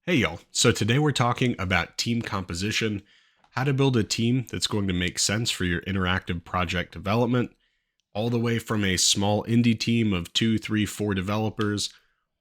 Hey y'all, so today we're talking about team composition, how to build a team that's going to make sense for your interactive project development, all the way from a small indie team of 2, 3, 4 developers,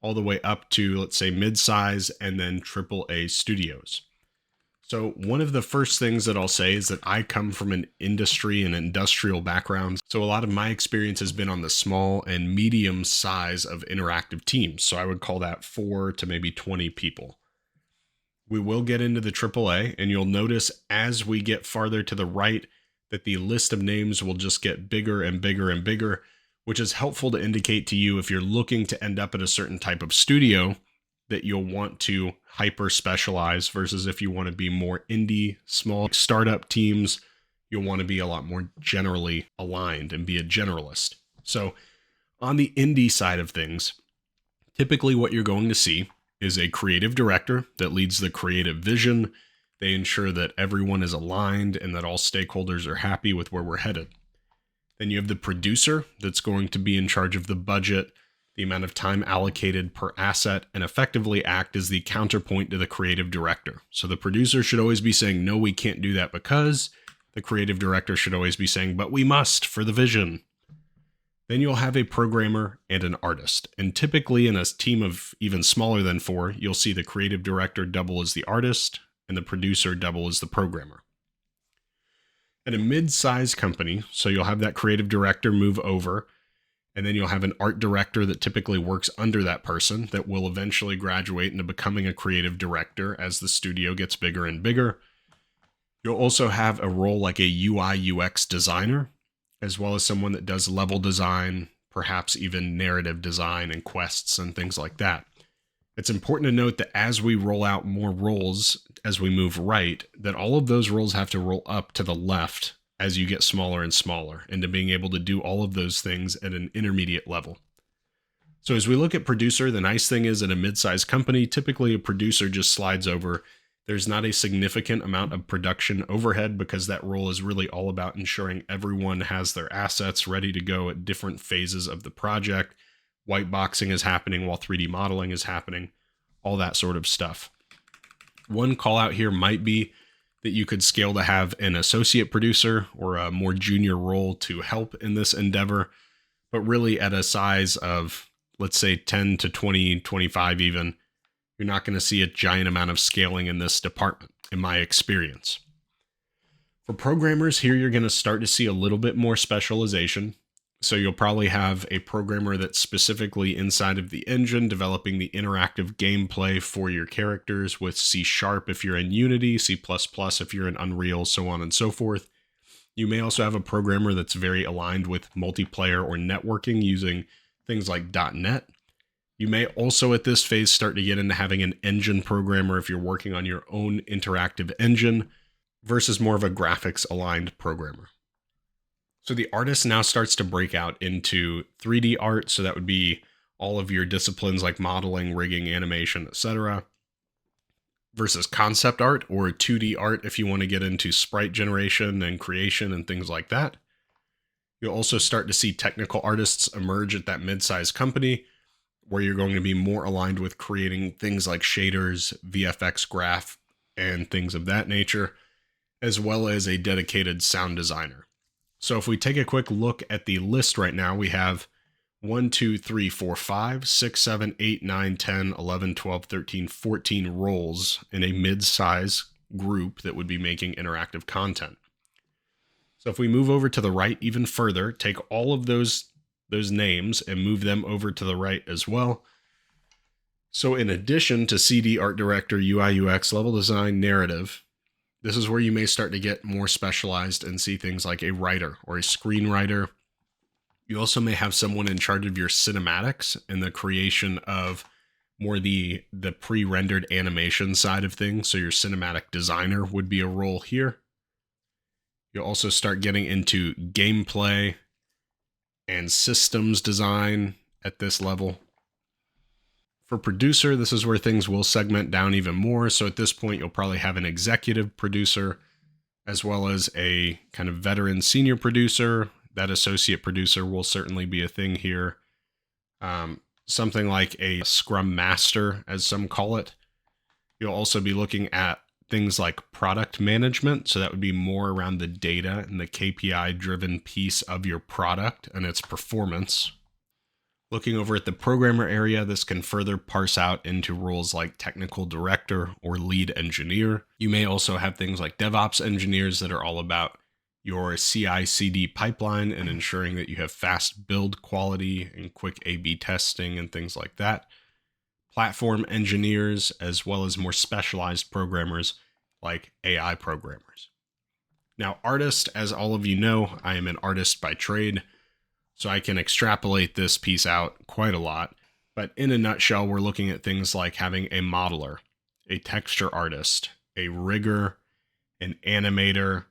all the way up to, let's say, mid-size and then AAA studios. So one of the first things that I'll say is that I come from an industry and industrial background. So a lot of my experience has been on the small and medium size of interactive teams. So I would call that 4 to maybe 20 people. We will get into the AAA, and you'll notice as we get farther to the right that the list of names will just get bigger and bigger and bigger, which is helpful to indicate to you if you're looking to end up at a certain type of studio that you'll want to hyper specialize versus if you want to be more indie, small startup teams, you'll want to be a lot more generally aligned and be a generalist. So on the indie side of things, typically what you're going to see is a creative director that leads the creative vision. They ensure that everyone is aligned and that all stakeholders are happy with where we're headed. Then you have the producer that's going to be in charge of the budget, the amount of time allocated per asset, and effectively act as the counterpoint to the creative director. So the producer should always be saying, no, we can't do that because. The creative director should always be saying, but we must for the vision. Then you'll have a programmer and an artist. And typically in a team of even smaller than 4, you'll see the creative director double as the artist and the producer double as the programmer. At a mid-size company, so you'll have that creative director move over, and then you'll have an art director that typically works under that person that will eventually graduate into becoming a creative director as the studio gets bigger and bigger. You'll also have a role like a UI UX designer, as well as someone that does level design, perhaps even narrative design and quests and things like that. It's important to note that as we roll out more roles, as we move right, that all of those roles have to roll up to the left as you get smaller and smaller, and to being able to do all of those things at an intermediate level. So as we look at producer, the nice thing is in a mid-sized company, typically a producer just slides over. There's not a significant amount of production overhead because that role is really all about ensuring everyone has their assets ready to go at different phases of the project. White boxing is happening while 3D modeling is happening, all that sort of stuff. One call out here might be that you could scale to have an associate producer or a more junior role to help in this endeavor, but really at a size of, let's say 10 to 20, 25 even, you're not going to see a giant amount of scaling in this department, in my experience. For programmers here, you're going to start to see a little bit more specialization. So you'll probably have a programmer that's specifically inside of the engine developing the interactive gameplay for your characters with C# if you're in Unity, C++ if you're in Unreal, so on and so forth. You may also have a programmer that's very aligned with multiplayer or networking using things like .NET. You may also at this phase start to get into having an engine programmer if you're working on your own interactive engine versus more of a graphics aligned programmer. So the artist now starts to break out into 3D art. So that would be all of your disciplines like modeling, rigging, animation, etc. Versus concept art or 2D art if you want to get into sprite generation and creation and things like that. You'll also start to see technical artists emerge at that mid-sized company where you're going to be more aligned with creating things like shaders, VFX graph, and things of that nature, as well as a dedicated sound designer. So if we take a quick look at the list right now, we have 1, 2, 3, 4, 5, 6, 7, 8, 9, 10, 11, 12, 13, 14 roles in a mid-size group that would be making interactive content. So if we move over to the right even further, take all of those names and move them over to the right as well. So in addition to CD, art director, UI, UX, level design, narrative, this is where you may start to get more specialized and see things like a writer or a screenwriter. You also may have someone in charge of your cinematics and the creation of more the pre-rendered animation side of things. So your cinematic designer would be a role here. You'll also start getting into gameplay and systems design at this level. For producer, this is where things will segment down even more. So at this point, you'll probably have an executive producer, as well as a kind of veteran senior producer. That associate producer will certainly be a thing here. Something like a scrum master, as some call it. You'll also be looking at things like product management. So that would be more around the data and the KPI driven piece of your product and its performance. Looking over at the programmer area, this can further parse out into roles like technical director or lead engineer. You may also have things like DevOps engineers that are all about your CI/CD pipeline and ensuring that you have fast build quality and quick A/B testing and things like that. Platform engineers, as well as more specialized programmers like AI programmers. Now, artist, as all of you know, I am an artist by trade, so I can extrapolate this piece out quite a lot. But in a nutshell, we're looking at things like having a modeler, a texture artist, a rigger, an animator,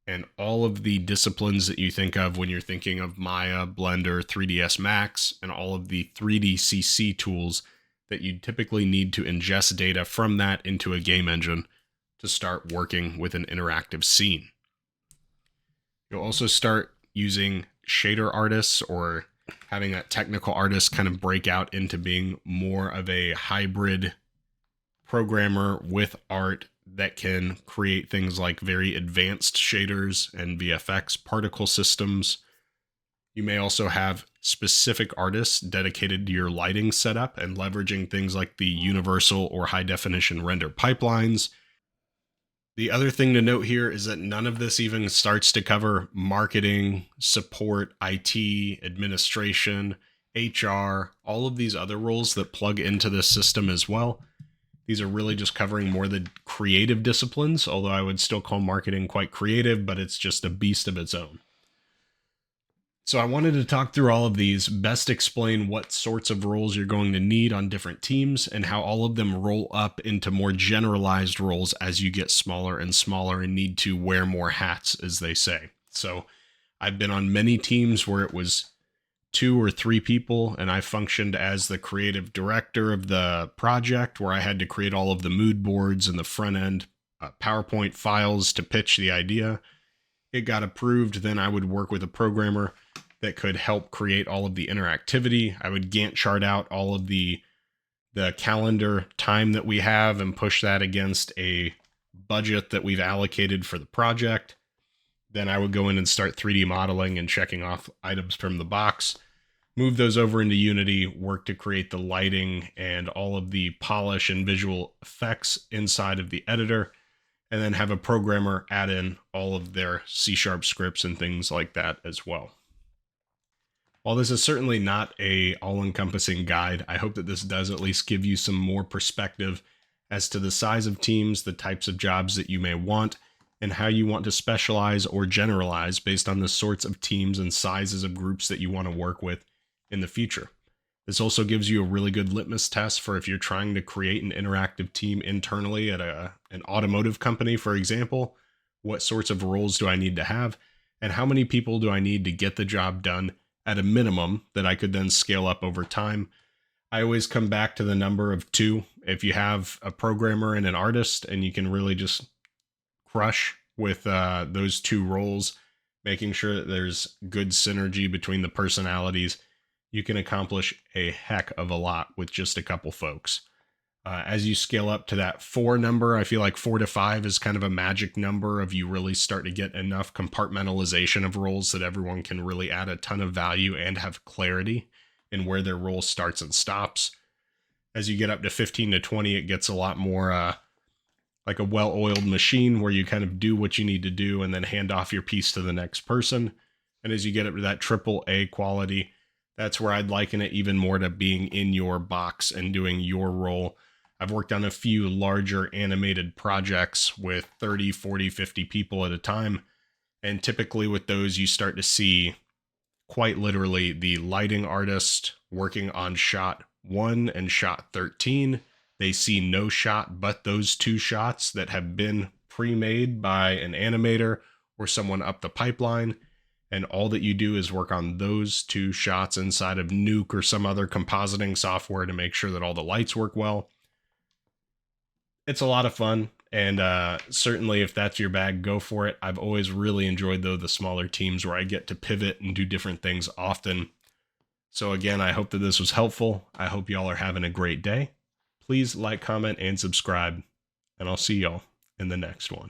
and all of the disciplines that you think of when you're thinking of Maya, Blender, 3ds Max, and all of the 3D CC tools that you typically need to ingest data from that into a game engine to start working with an interactive scene. You'll also start using shader artists or having that technical artist kind of break out into being more of a hybrid programmer with art that can create things like very advanced shaders and VFX particle systems. You may also have specific artists dedicated to your lighting setup and leveraging things like the universal or high definition render pipelines. The other thing to note here is that none of this even starts to cover marketing, support, IT, administration, HR, all of these other roles that plug into this system as well. These are really just covering more the creative disciplines, although I would still call marketing quite creative, but it's just a beast of its own. So I wanted to talk through all of these, best explain what sorts of roles you're going to need on different teams and how all of them roll up into more generalized roles as you get smaller and smaller and need to wear more hats, as they say. So I've been on many teams where it was 2 or 3 people, and I functioned as the creative director of the project, where I had to create all of the mood boards and the front end PowerPoint files to pitch the idea. It got approved, then I would work with a programmer that could help create all of the interactivity. I would Gantt chart out all of the calendar time that we have and push that against a budget that we've allocated for the project. Then I would go in and start 3D modeling and checking off items from the box, move those over into Unity, work to create the lighting and all of the polish and visual effects inside of the editor, and then have a programmer add in all of their C# scripts and things like that as well. While this is certainly not a all-encompassing guide, I hope that this does at least give you some more perspective as to the size of teams, the types of jobs that you may want, and how you want to specialize or generalize based on the sorts of teams and sizes of groups that you want to work with in the future. This also gives you a really good litmus test for if you're trying to create an interactive team internally at an automotive company, for example. What sorts of roles do I need to have, and how many people do I need to get the job done at a minimum that I could then scale up over time? I always come back to the number of 2. If you have a programmer and an artist and you can really just crush with those 2 roles, making sure that there's good synergy between the personalities, you can accomplish a heck of a lot with just a couple folks. As you scale up to that 4 number, I feel like 4 to 5 is kind of a magic number of you really start to get enough compartmentalization of roles that everyone can really add a ton of value and have clarity in where their role starts and stops. As you get up to 15 to 20, it gets a lot more like a well-oiled machine where you kind of do what you need to do and then hand off your piece to the next person. And as you get up to that AAA quality, that's where I'd liken it even more to being in your box and doing your role. I've worked on a few larger animated projects with 30, 40, 50 people at a time. And typically with those, you start to see quite literally the lighting artist working on shot 1 and shot 13. They see no shot but those 2 shots that have been pre-made by an animator or someone up the pipeline. And all that you do is work on those 2 shots inside of Nuke or some other compositing software to make sure that all the lights work well. It's a lot of fun, and certainly if that's your bag, go for it. I've always really enjoyed, though, the smaller teams where I get to pivot and do different things often. So again, I hope that this was helpful. I hope y'all are having a great day. Please like, comment, and subscribe. and I'll see y'all in the next one.